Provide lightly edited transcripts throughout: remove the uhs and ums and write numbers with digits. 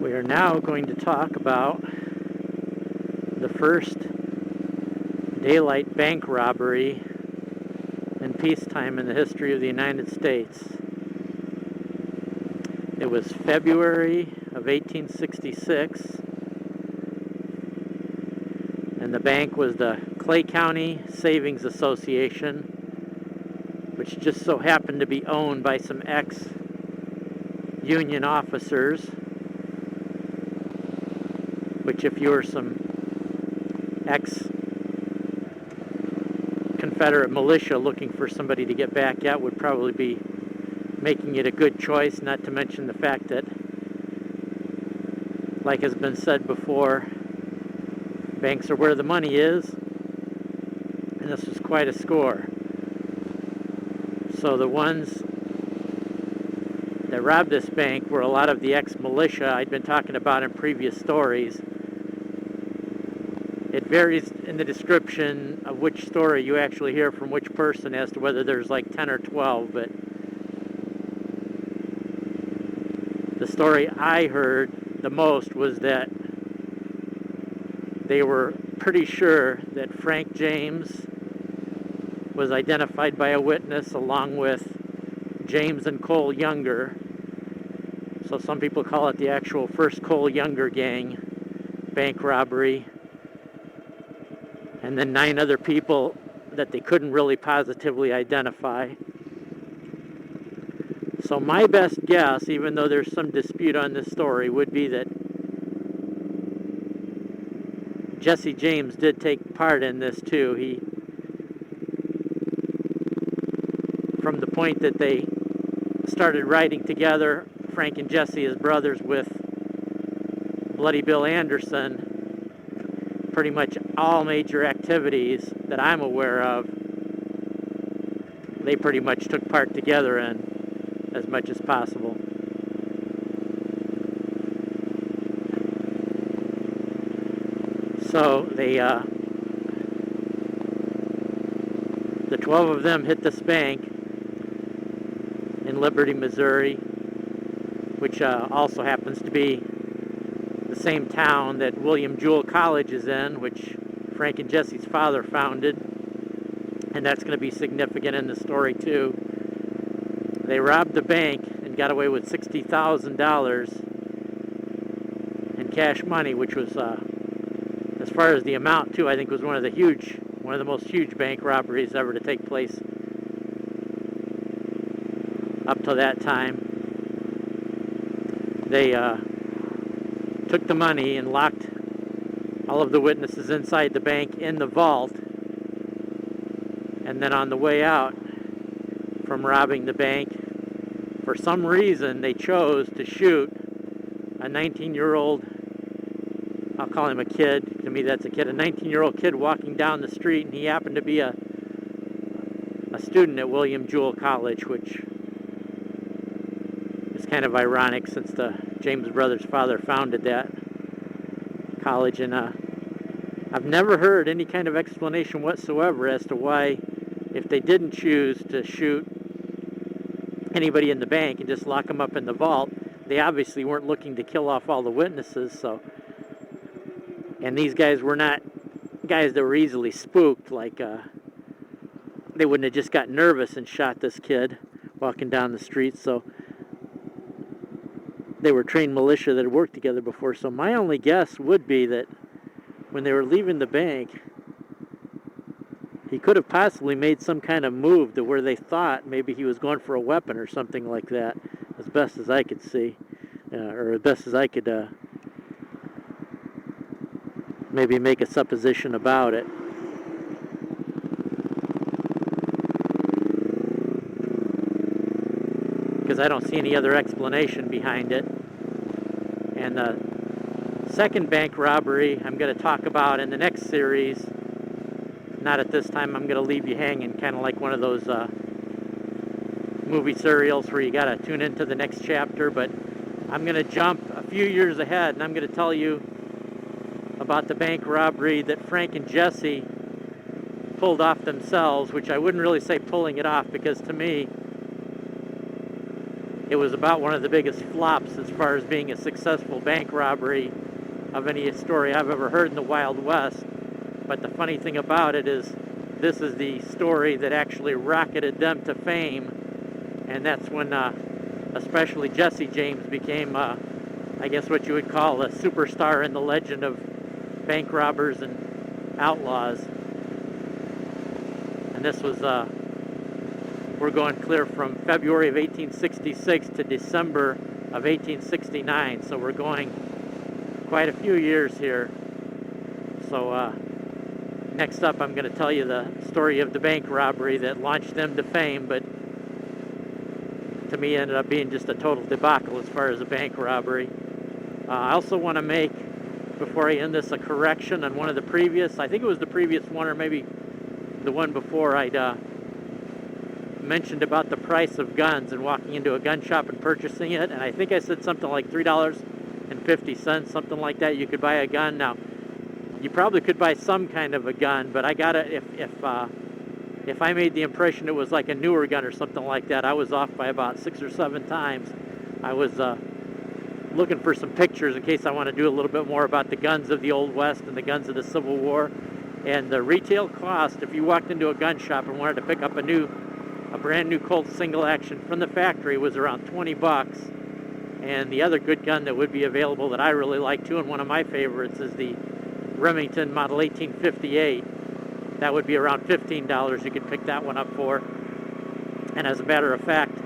We are now going to talk about the first daylight bank robbery in peacetime in the history of the United States. It was February of 1866, and the bank was the Clay County Savings Association, which just so happened to be owned by some ex-Union officers, which if you were some ex-Confederate militia looking for somebody to get back at would probably be making it a good choice, not to mention the fact that, like has been said before, banks are where the money is, and this was quite a score. So the ones that robbed this bank were a lot of the ex-militia I'd been talking about in previous stories. It varies in the description of which story you actually hear from which person as to whether there's like 10 or 12, but the story I heard the most was that they were pretty sure that Frank James was identified by a witness along with James and Cole Younger. So some people call it the actual first Cole Younger gang bank robbery. And then 9 other people that they couldn't really positively identify. So my best guess, even though there's some dispute on this story, would be that Jesse James did take part in this too. He, from the point that they started riding together, Frank and Jesse as brothers, with Bloody Bill Anderson, pretty much all major activities that I'm aware of, they pretty much took part together in as much as possible. So they, the 12 of them hit this bank in Liberty, Missouri, which also happens to be the same town that William Jewell College is in, which Frank and Jesse's father founded, and that's going to be significant in the story too. They robbed the bank and got away with $60,000 in cash money, which was, as far as the amount too, I think was one of the most huge bank robberies ever to take place up to that time. They took the money and locked all of the witnesses inside the bank in the vault, and then on the way out from robbing the bank, for some reason they chose to shoot a 19-year-old, I'll call him a kid, to me that's a kid, a 19-year-old kid walking down the street, and he happened to be a student at William Jewell College, which is kind of ironic since the James brothers' father founded that college. And I've never heard any kind of explanation whatsoever as to why, if they didn't choose to shoot anybody in the bank and just lock them up in the vault, they obviously weren't looking to kill off all the witnesses. So, and these guys were not guys that were easily spooked, like they wouldn't have just got nervous and shot this kid walking down the street. So they were trained militia that had worked together before. So my only guess would be that when they were leaving the bank, he could have possibly made some kind of move to where they thought maybe he was going for a weapon or something like that, as best as I could see, or as best as I could maybe make a supposition about it. Because I don't see any other explanation behind it. And the second bank robbery I'm going to talk about in the next series, not at this time, I'm going to leave you hanging, kind of like one of those movie serials where you got to tune into the next chapter, but I'm going to jump a few years ahead, and I'm going to tell you about the bank robbery that Frank and Jesse pulled off themselves, which I wouldn't really say pulling it off, because to me, it was about one of the biggest flops as far as being a successful bank robbery of any story I've ever heard in the Wild West. But the funny thing about it is, this is the story that actually rocketed them to fame, and that's when especially Jesse James became, I guess what you would call a superstar in the legend of bank robbers and outlaws. And this was, we're going clear from February of 1866 to December of 1869, so we're going quite a few years here. So next up, I'm going to tell you the story of the bank robbery that launched them to fame, but to me ended up being just a total debacle as far as a bank robbery. I also want to make, before I end this, a correction on one of the previous, I think it was the previous one or maybe the one before, I'd mentioned about the price of guns and walking into a gun shop and purchasing it, and I think I said something like $3.50, something like that. You could buy a gun. Now, you probably could buy some kind of a gun, but I gotta, if I made the impression it was like a newer gun or something like that, I was off by about 6 or 7 times. I was looking for some pictures in case I want to do a little bit more about the guns of the Old West and the guns of the Civil War. And the retail cost, if you walked into a gun shop and wanted to pick up a brand new Colt single action from the factory, was around 20 bucks. And the other good gun that would be available that I really like too, and one of my favorites, is the Remington model 1858. That would be around $15 you could pick that one up for. And as a matter of fact,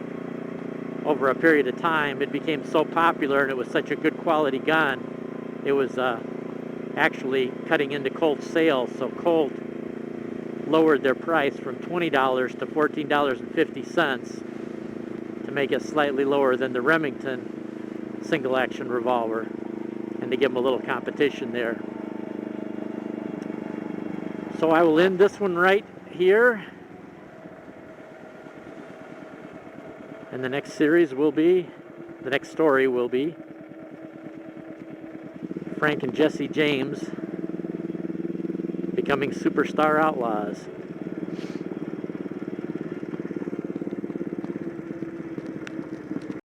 over a period of time, it became so popular and it was such a good quality gun, it was actually cutting into Colt's sales. So Colt lowered their price from $20 to $14.50 to make it slightly lower than the Remington single action revolver, and to give them a little competition there. So I will end this one right here. And the next series will be, the next story will be Frank and Jesse James becoming superstar outlaws.